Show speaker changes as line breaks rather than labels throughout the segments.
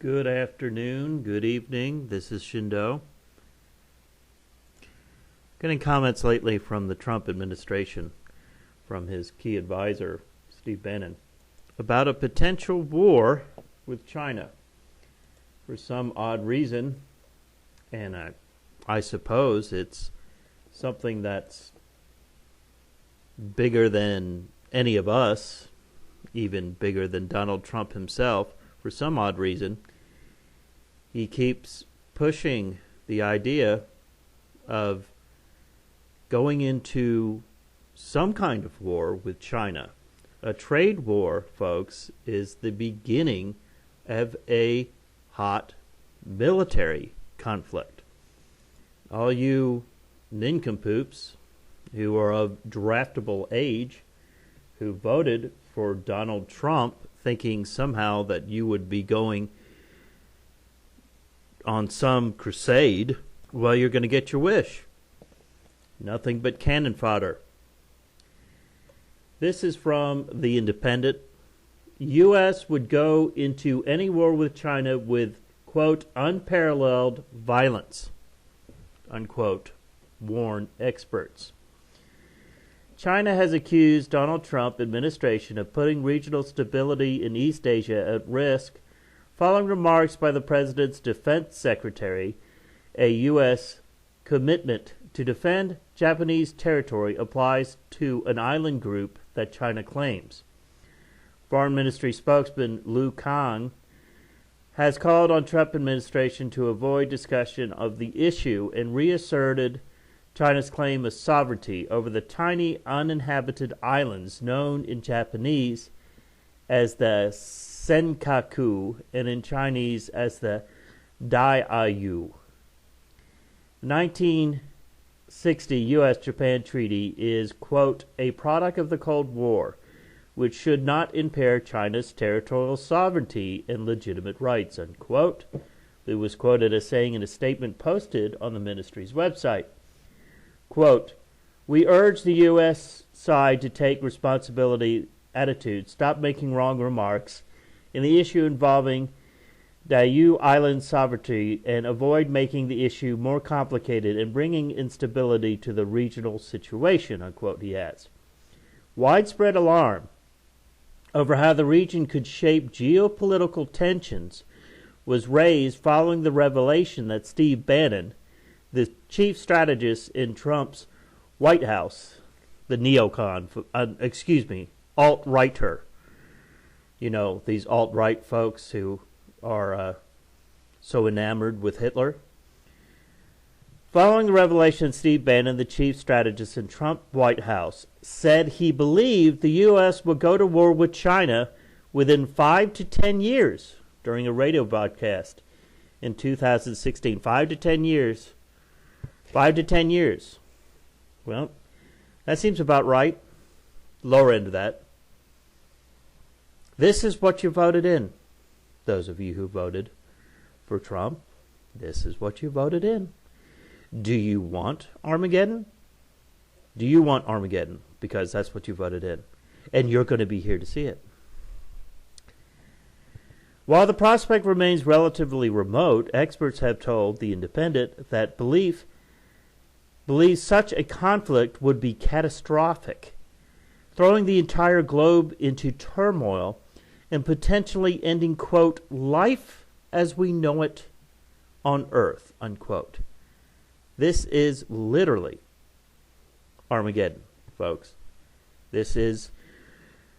Good afternoon, good evening. This is Shindo. Getting comments lately from the Trump administration, from his key advisor, Steve Bannon, about a potential war with China. For some odd reason, and I suppose it's something that's bigger than any of us, even bigger than Donald Trump himself, for some odd reason, he keeps pushing the idea of going into some kind of war with China. A trade war, folks, is the beginning of a hot military conflict. All you nincompoops who are of draftable age, who voted for Donald Trump, thinking somehow that you would be going on some crusade, well, you're going to get your wish. Nothing but cannon fodder. This is from The Independent. U.S. would go into any war with China with, quote, unparalleled violence, unquote, warn experts. China has accused Donald Trump administration of putting regional stability in East Asia at risk following remarks by the president's defense secretary. A U.S. commitment to defend Japanese territory applies to an island group that China claims. Foreign Ministry spokesman Lu Kang has called on Trump administration to avoid discussion of the issue and reasserted China's claim of sovereignty over the tiny uninhabited islands known in Japanese as the Senkaku and in Chinese as the Diaoyu. The 1960 U.S.-Japan Treaty is, quote, a product of the Cold War, which should not impair China's territorial sovereignty and legitimate rights, unquote. It was quoted as saying in a statement posted on the ministry's website. Quote, we urge the U.S. side to take responsibility attitude, stop making wrong remarks in the issue involving Diaoyu Island sovereignty, and avoid making the issue more complicated and bringing instability to the regional situation, unquote, he adds. Widespread alarm over how the region could shape geopolitical tensions was raised following the revelation that Steve Bannon, the chief strategist in Trump's White House, the neocon, alt-righter. You know, these alt-right folks who are so enamored with Hitler. Following the revelation, Steve Bannon, the chief strategist in Trump White House, said he believed the U.S. would go to war with China within 5 to 10 years during a radio broadcast in 2016. 5 to 10 years. 5 to 10 years. Well, that seems about right. Lower end of that. This is what you voted in. Those of you who voted for Trump, this is what you voted in. Do you want Armageddon? Do you want Armageddon? Because that's what you voted in. And you're going to be here to see it. While the prospect remains relatively remote, experts have told The Independent that believes such a conflict would be catastrophic, throwing the entire globe into turmoil and potentially ending, quote, life as we know it on Earth, unquote. This is literally Armageddon, folks. This is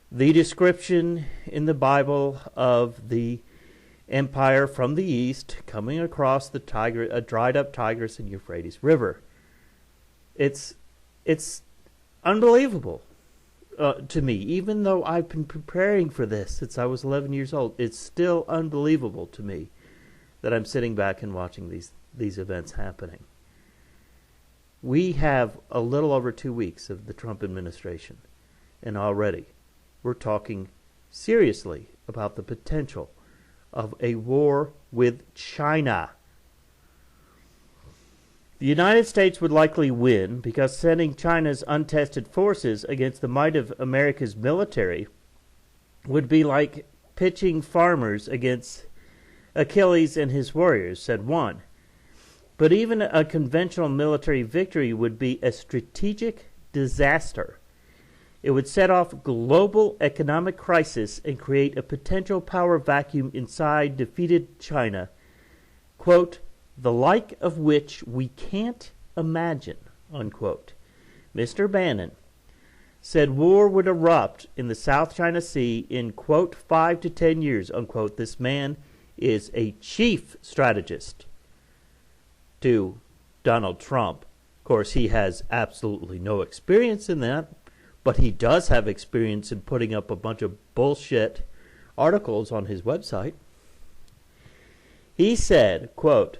the description in the Bible of the empire from the east coming across the dried up Tigris and Euphrates River. It's unbelievable to me. Even though I've been preparing for this since I was 11 years old, it's still unbelievable to me that I'm sitting back and watching these events happening. We have a little over 2 weeks of the Trump administration, and already we're talking seriously about the potential of a war with China. The United States would likely win because sending China's untested forces against the might of America's military would be like pitching farmers against Achilles and his warriors, said one. But even a conventional military victory would be a strategic disaster. It would set off global economic crisis and create a potential power vacuum inside defeated China, quote, the like of which we can't imagine, unquote. Mr. Bannon said war would erupt in the South China Sea in, quote, 5 to 10 years, unquote. This man is a chief strategist to Donald Trump. Of course, he has absolutely no experience in that, but he does have experience in putting up a bunch of bullshit articles on his website. He said, quote,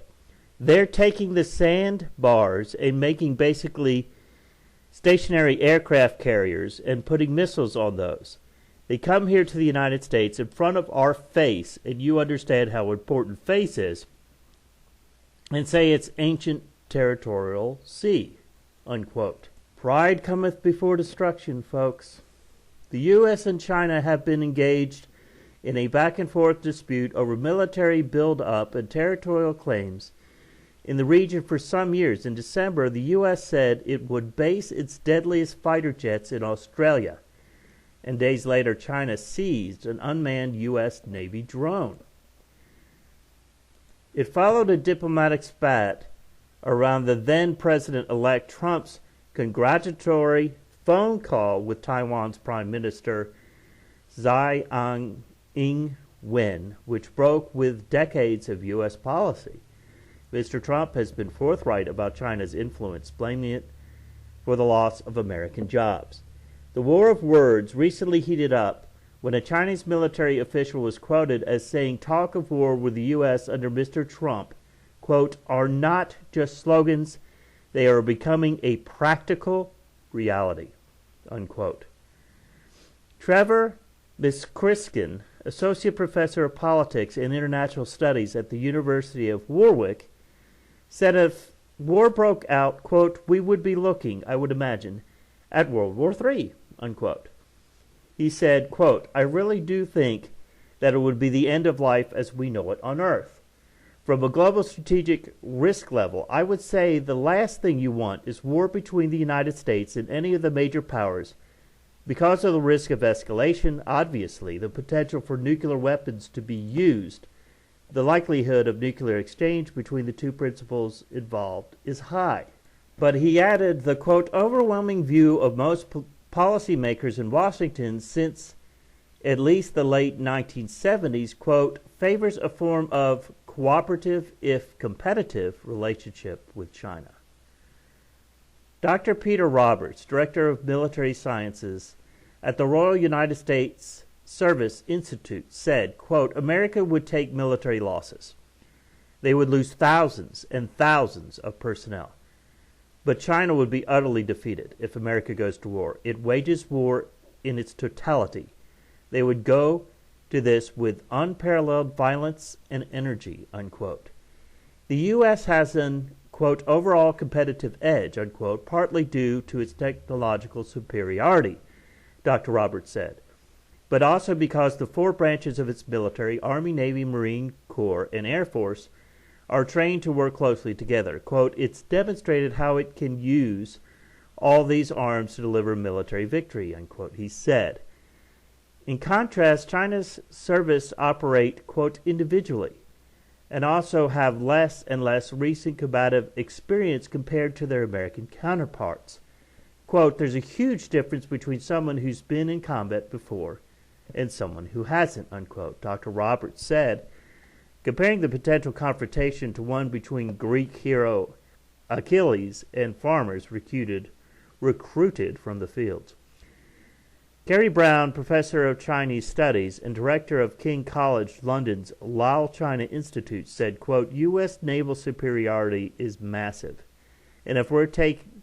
they're taking the sandbars and making basically stationary aircraft carriers and putting missiles on those. They come here to the United States in front of our face, and you understand how important face is, and say it's ancient territorial sea, unquote. Pride cometh before destruction, folks. The U.S. and China have been engaged in a back-and-forth dispute over military build-up and territorial claims in the region for some years. In December, the U.S. said it would base its deadliest fighter jets in Australia, and days later, China seized an unmanned U.S. Navy drone. It followed a diplomatic spat around the then-President-elect Trump's congratulatory phone call with Taiwan's Prime Minister Tsai Ing-wen, which broke with decades of U.S. policy. Mr. Trump has been forthright about China's influence, blaming it for the loss of American jobs. The war of words recently heated up when a Chinese military official was quoted as saying talk of war with the U.S. under Mr. Trump, quote, are not just slogans, they are becoming a practical reality, unquote. Trevor Miskriskin, Associate Professor of Politics and International Studies at the University of Warwick, said if war broke out, quote, we would be looking, I would imagine, at World War III, unquote. He said, quote, I really do think that it would be the end of life as we know it on Earth. From a global strategic risk level, I would say the last thing you want is war between the United States and any of the major powers because of the risk of escalation, obviously, the potential for nuclear weapons to be used. The likelihood of nuclear exchange between the two principals involved is high. But he added the, quote, overwhelming view of most policymakers in Washington since at least the late 1970s, quote, favors a form of cooperative, if competitive, relationship with China. Dr. Peter Roberts, Director of Military Sciences at the Royal United States Service Institute, said, quote, America would take military losses. They would lose thousands and thousands of personnel. But China would be utterly defeated if America goes to war. It wages war in its totality. They would go to this with unparalleled violence and energy, unquote. The U.S. has an, quote, overall competitive edge, unquote, partly due to its technological superiority, Dr. Roberts said, but also because the four branches of its military, Army, Navy, Marine Corps, and Air Force, are trained to work closely together. Quote, it's demonstrated how it can use all these arms to deliver military victory, unquote, he said. In contrast, China's service operate, quote, individually, and also have less and less recent combative experience compared to their American counterparts. Quote, there's a huge difference between someone who's been in combat before and someone who hasn't, unquote. Dr. Roberts said, comparing the potential confrontation to one between Greek hero Achilles and farmers recruited from the fields. Gary Brown, professor of Chinese studies and director of King College London's Lao China Institute, said, quote, U.S. naval superiority is massive. And if we're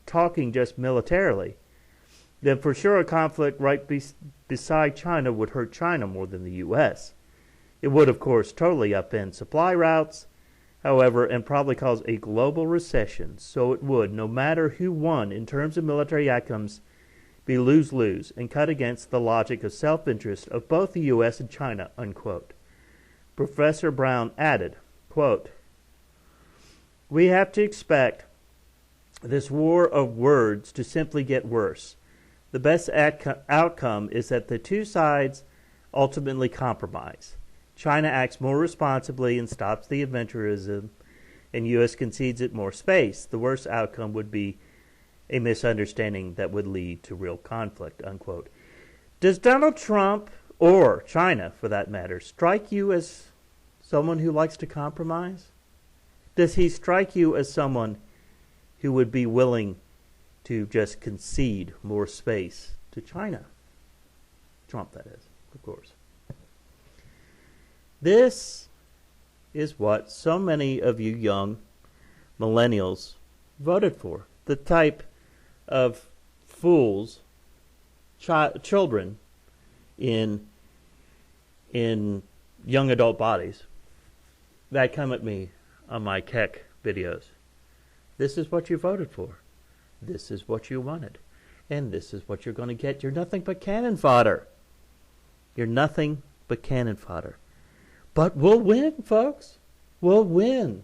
talking just militarily, then for sure a conflict right beside China would hurt China more than the U.S. It would, of course, totally upend supply routes, however, and probably cause a global recession. So it would, no matter who won in terms of military outcomes, be lose-lose and cut against the logic of self-interest of both the U.S. and China, unquote. Professor Brown added, quote, "We have to expect this war of words to simply get worse. The best outcome is that the two sides ultimately compromise. China acts more responsibly and stops the adventurism, and U.S. concedes it more space. The worst outcome would be a misunderstanding that would lead to real conflict," unquote. Does Donald Trump, or China for that matter, strike you as someone who likes to compromise? Does he strike you as someone who would be willing to just concede more space to China? Trump, that is, of course. This is what so many of you young millennials voted for. The type of fools, children in young adult bodies that come at me on my tech videos. This is what you voted for. This is what you wanted. And this is what you're going to get. You're nothing but cannon fodder. You're nothing but cannon fodder. But we'll win, folks. We'll win.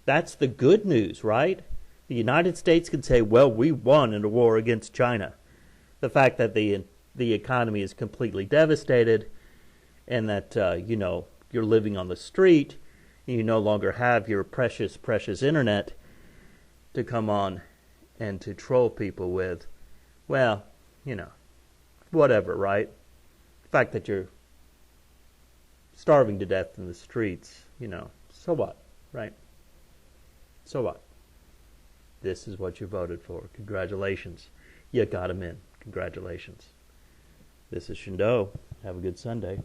That's the good news, right? The United States can say, well, we won in a war against China. The fact that the economy is completely devastated and that, you're living on the street and you no longer have your precious, precious internet to come on and to troll people with, well, whatever, right? The fact that you're starving to death in the streets, so what, right? So what? This is what you voted for. Congratulations. You got him in. Congratulations. This is Shindo. Have a good Sunday.